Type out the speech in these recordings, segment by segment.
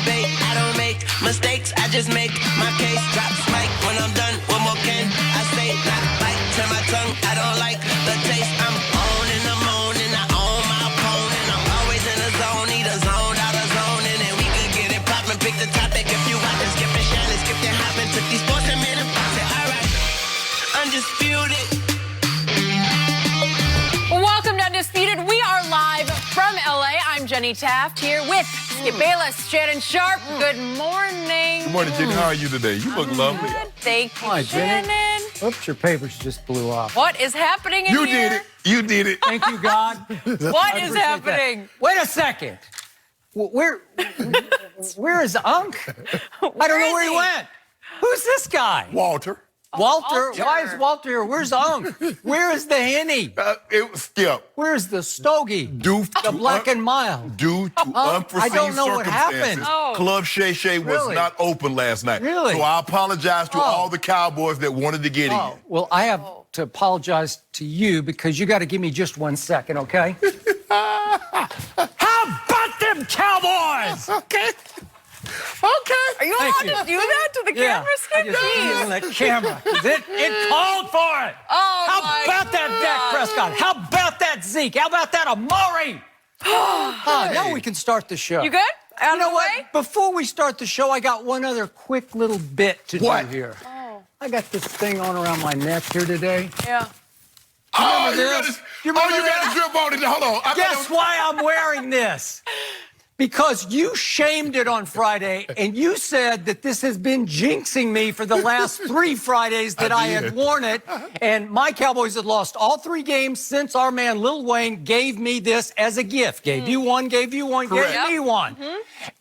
debate. I don't make mistakes, I just make my case. Drops mic when I'm done, what more can I say? Not bite, turn my tongue, I don't like the taste. I'm on and I'm on and I own my opponent. I'm always in the zone, either zoned out of zone. And then we could get it poppin', pick the topic. If you want to skip and shine and skip your hopping. Took these sports and made them box it, alright. Undisputed. Welcome to Undisputed. We are live from LA. I'm Jenny Taft here with Skip Bayless, Shannon Sharp. Good morning. Good morning, Jenny. How are you today? You look lovely. Good. Thank you, Hi, Jenny. Shannon. Oops, your papers just blew off. What is happening in You here? did it. You did it. Thank you, God. What is happening? Wait a second. Where is Unc? I don't know where he went. Who's this guy? Walter. Walter? Walter. Why is Walter here? Where's Unc? Where is the Henny? It was Skip. Where's the Stogie? Due The to Black and Mild? Due to unforeseen I don't know what circumstances, happened. Oh. Club Shay Shay was Really? not open last night. Really? So I apologize to all the Cowboys that wanted to get Oh, in. well, I have to apologize to you because you got to give me just 1 second, okay? How about them Cowboys? Okay. Okay. Are you Thank allowed you. to do that to the camera, I Skip? just Jeez. on the camera. It called for it. Oh, How my about that Dak Prescott? How about that Zeke? How about that Amari? Now we can start the show. You good? Out You know of the what? way? Before we start the show, I got one other quick little bit to What? do here. Oh, I got this thing on around my neck here today. yeah. Oh, you this? got You to remember got a grip on it. Hold on. Guess why I'm wearing this? Because you shamed it on Friday, and you said that this has been jinxing me for the last 3 Fridays that I had did. worn it. And my Cowboys had lost all 3 games since our man Lil Wayne gave me this as a gift. Gave you one, gave you one, Correct. gave me one.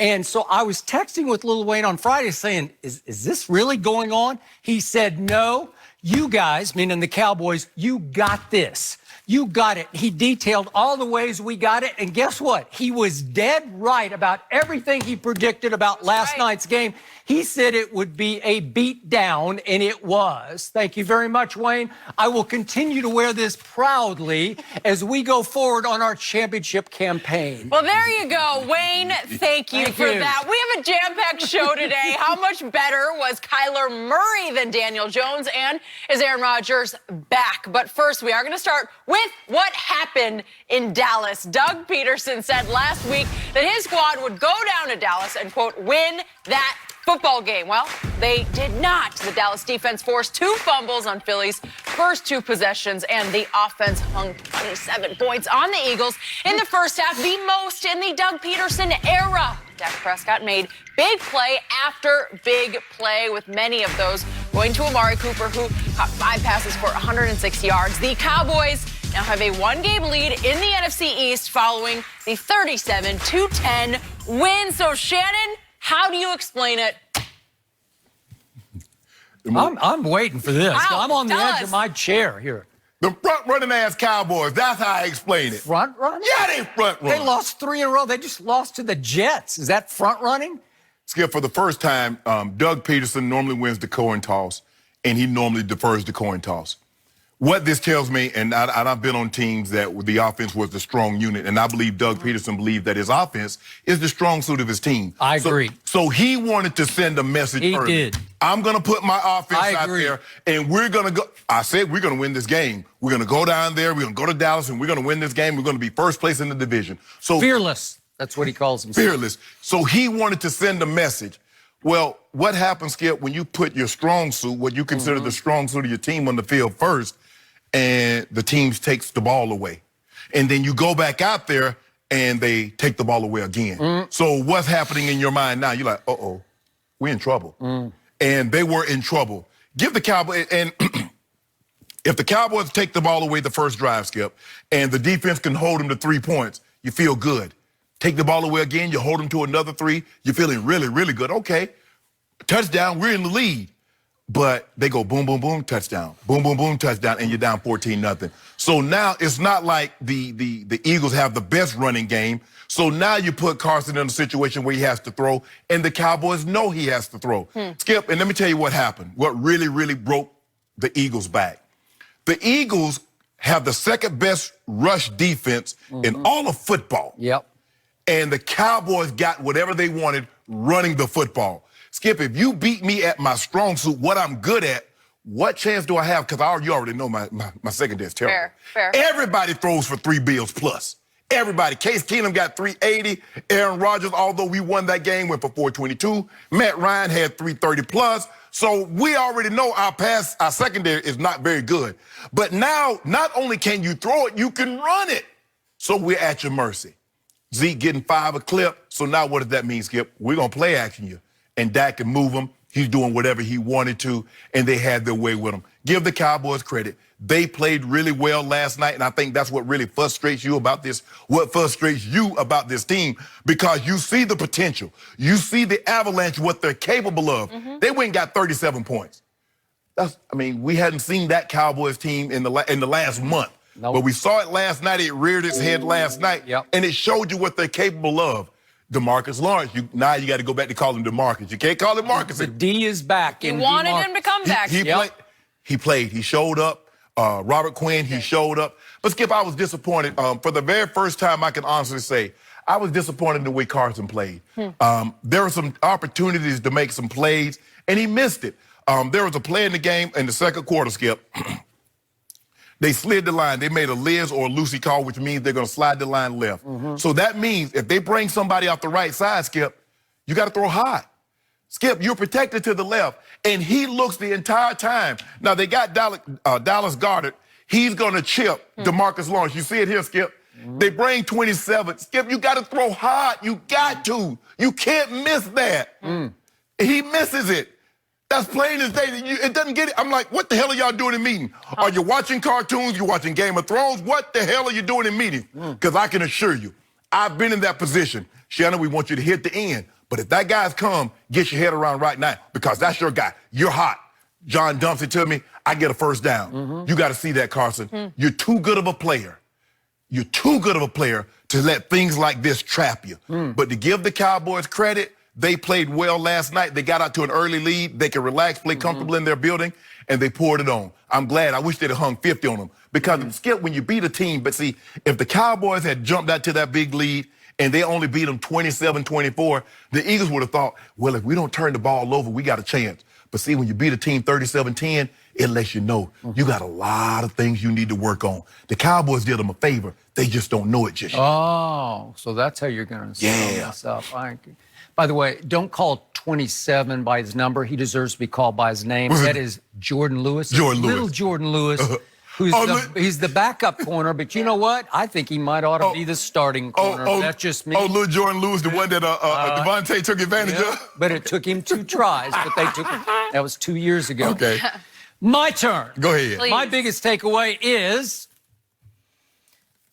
And so I was texting with Lil Wayne on Friday saying, is this really going on? He said, no, you guys, meaning the Cowboys, you got this. You got it. He detailed all the ways we got it. And guess what? He was dead right about everything he predicted about last night's game. He said it would be a beat down, and it was. Thank you very much, Wayne. I will continue to wear this proudly as we go forward on our championship campaign. Well, there you go, Wayne. Thank you Thank for you. that. We have a jam-packed show today. How much better was Kyler Murray than Daniel Jones? And is Aaron Rodgers back? But first, we are going to start with what happened in Dallas. Doug Peterson said last week that his squad would go down to Dallas and, quote, win that football game. Well, they did not. The Dallas defense forced 2 fumbles on Philly's first 2 possessions, and the offense hung 27 points on the Eagles in the first half, the most in the Doug Peterson era. Dak Prescott made big play after big play, with many of those going to Amari Cooper, who caught 5 passes for 106 yards. The Cowboys now have a 1-game lead in the NFC East following the 37-10 win. So, Shannon, how do you explain it? I'm waiting for this. Wow, I'm on the tell edge us. of my chair here. The front-running ass Cowboys. That's how I explain it. Front run? Yeah, they front run. They lost 3 in a row. They just lost to the Jets. Is that front running? Skip, for the first time, Doug Peterson normally wins the coin toss, and he normally defers the coin toss. What this tells me, and I've been on teams that the offense was the strong unit, and I believe Doug Peterson believed that his offense is the strong suit of his team. I agree. So he wanted to send a message He early. did. I'm going to put my offense I out agree. there, and we're going to go. I said we're going to win this game. We're going to go down there. We're going to go to Dallas, and we're going to win this game. We're going to be first place in the division. So Fearless. That's what he calls himself. fearless. So he wanted to send a message. Well, what happens, Skip, when you put your strong suit, what you consider the strong suit of your team on the field first, and the team takes the ball away? And then you go back out there, and they take the ball away again. So what's happening in your mind now? You're like, uh-oh, we're in trouble. And they were in trouble. Give the Cowboys, and if the Cowboys take the ball away the first drive, Skip, and the defense can hold them to 3 points, you feel good. Take the ball away again, you hold them to another 3, you're feeling really, really good. Okay, touchdown, we're in the lead. But they go boom, boom, boom, touchdown. Boom, boom, boom, touchdown, and you're down 14-0. So now it's not like the Eagles have the best running game. So now you put Carson in a situation where he has to throw, and the Cowboys know he has to throw. Skip, and let me tell you what happened, what really, really broke the Eagles' back. The Eagles have the second best rush defense in all of football. Yep. And the Cowboys got whatever they wanted running the football. Skip, if you beat me at my strong suit, what I'm good at, what chance do I have? Because you already know my secondary is terrible. Fair. Everybody throws for 3 bills plus. Everybody. Case Keenum got 380. Aaron Rodgers, although we won that game, went for 422. Matt Ryan had 330 plus. So we already know our secondary is not very good. But now, not only can you throw it, you can run it. So we're at your mercy. Zeke getting 5 a clip. So now what does that mean, Skip? We're going to play action you. And Dak can move him. He's doing whatever he wanted to, and they had their way with him. Give the Cowboys credit. They played really well last night, and I think that's what really frustrates you about this, what frustrates you about this team, because you see the potential. You see the Avalanche, what they're capable of. They went and got 37 points. We hadn't seen that Cowboys team in the last month. Nope. But we saw it last night. It reared its head last night, and it showed you what they're capable of. DeMarcus Lawrence, now you got to go back to call him DeMarcus. You can't call him Marcus. The D is back. You wanted him to come back. He played. He showed up. Robert Quinn, he showed up. But, Skip, I was disappointed. For the very first time, I can honestly say, I was disappointed in the way Carson played. There were some opportunities to make some plays, and he missed it. There was a play in the game in the second quarter, Skip. They slid the line. They made a Liz or a Lucy call, which means they're going to slide the line left. So that means if they bring somebody off the right side, Skip, you got to throw high. Skip, you're protected to the left, and he looks the entire time. Now, they got Dallas Goedert. He's going to chip DeMarcus Lawrence. You see it here, Skip. They bring 27. Skip, you got to throw hard. You got to. You can't miss that. He misses it. That's plain as day. It doesn't get it. I'm like, what the hell are y'all doing in meeting? Are you watching cartoons? You watching Game of Thrones? What the hell are you doing in meeting? Because I can assure you, I've been in that position. Shannon, we want you to hit the end. But if that guy's come, get your head around right now, because that's your guy. You're hot. John dumps it to me. I get a first down. You got to see that, Carson. You're too good of a player. You're too good of a player to let things like this trap you. But to give the Cowboys credit, they played well last night. They got out to an early lead. They could relax, play comfortable in their building, and they poured it on. I'm glad. I wish they'd have hung 50 on them. Because, Skip, when you beat a team, but see, if the Cowboys had jumped out to that big lead and they only beat them 27-24, the Eagles would have thought, well, if we don't turn the ball over, we got a chance. But see, when you beat a team 37-10, it lets you know you got a lot of things you need to work on. The Cowboys did them a favor. They just don't know it just yet. Oh, so that's how you're going to this up. By the way, don't call 27 by his number. He deserves to be called by his name. That is Jordan Lewis. Little Jordan Lewis. He's the backup corner, but you know what? I think he might ought to be the starting corner. That's just me. Little Jordan Lewis, the one that Devontae took advantage of? But it took him 2 tries, but that was 2 years ago. Okay. My turn. Go ahead. Please. My biggest takeaway is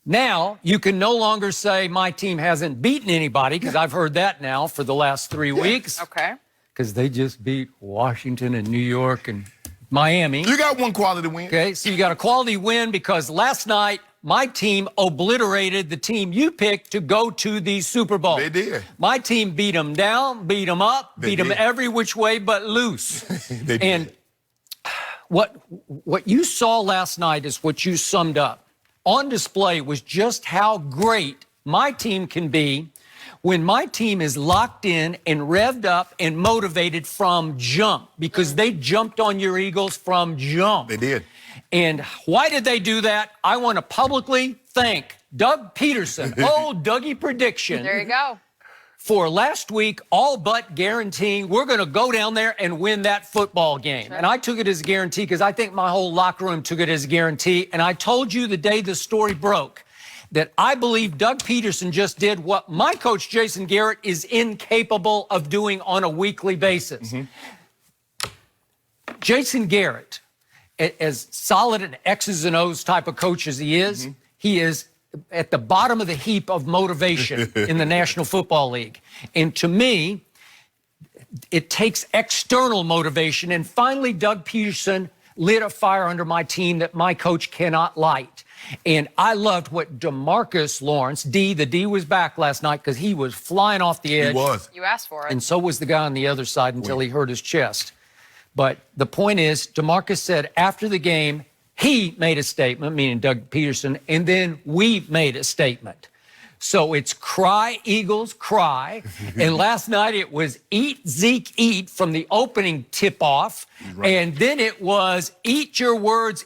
now you can no longer say my team hasn't beaten anybody, because I've heard that now for the last 3 weeks. Okay. Because they just beat Washington and New York and Miami. You got one quality win. Okay, so you got a quality win because last night my team obliterated the team you picked to go to the Super Bowl. They did. My team beat them down, beat them up, beat them every which way but loose. They did. And what you saw last night is what you summed up. On display was just how great my team can be when my team is locked in and revved up and motivated from jump, because they jumped on your Eagles from jump. They did. And why did they do that? I want to publicly thank Doug Peterson, old Dougie Prediction. There you go. For last week, all but guaranteeing we're going to go down there and win that football game. Sure. And I took it as a guarantee because I think my whole locker room took it as a guarantee. And I told you the day the story broke that I believe Doug Peterson just did what my coach, Jason Garrett, is incapable of doing on a weekly basis. Jason Garrett, as solid an X's and O's type of coach as he is at the bottom of the heap of motivation in the National Football League. And to me, it takes external motivation. And finally, Doug Peterson lit a fire under my team that my coach cannot light. And I loved what DeMarcus Lawrence, the D was back last night because he was flying off the edge. He was. You asked for it. And so was the guy on the other side until he hurt his chest. But the point is, DeMarcus said after the game, he made a statement, meaning Doug Peterson, and then we made a statement. So it's cry, Eagles, cry. And last night it was eat, Zeke, eat from the opening tip-off. Right. And then it was eat your words,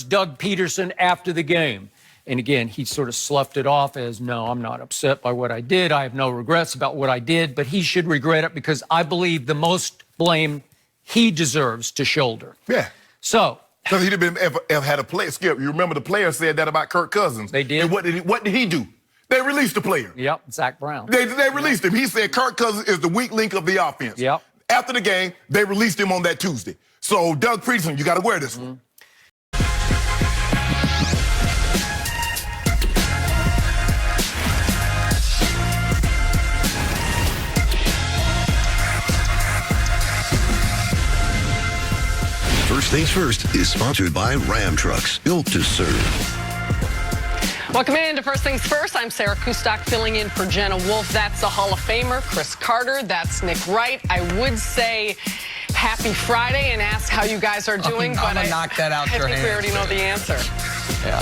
Doug Peterson after the game. And again, he sort of sloughed it off as, no, I'm not upset by what I did. I have no regrets about what I did, but he should regret it because I believe the most blame he deserves to shoulder. Yeah. So. Because he'd have been ever had a player, Skip. You remember the player said that about Kirk Cousins. They did. And what did he do? They released the player. Yep, Zach Brown. They released him. He said Kirk Cousins is the weak link of the offense. Yep. After the game, they released him on that Tuesday. So, Doug Peterson, you got to wear this one. First Things First is sponsored by Ram Trucks, built to serve. Welcome into First Things First. I'm Sarah Kustok filling in for Jenna Wolf. That's the Hall of Famer, Chris Carter. That's Nick Wright. I would say happy Friday and ask how you guys are doing, but I'm gonna knock that out I your think hands. we already know the answer. Yeah.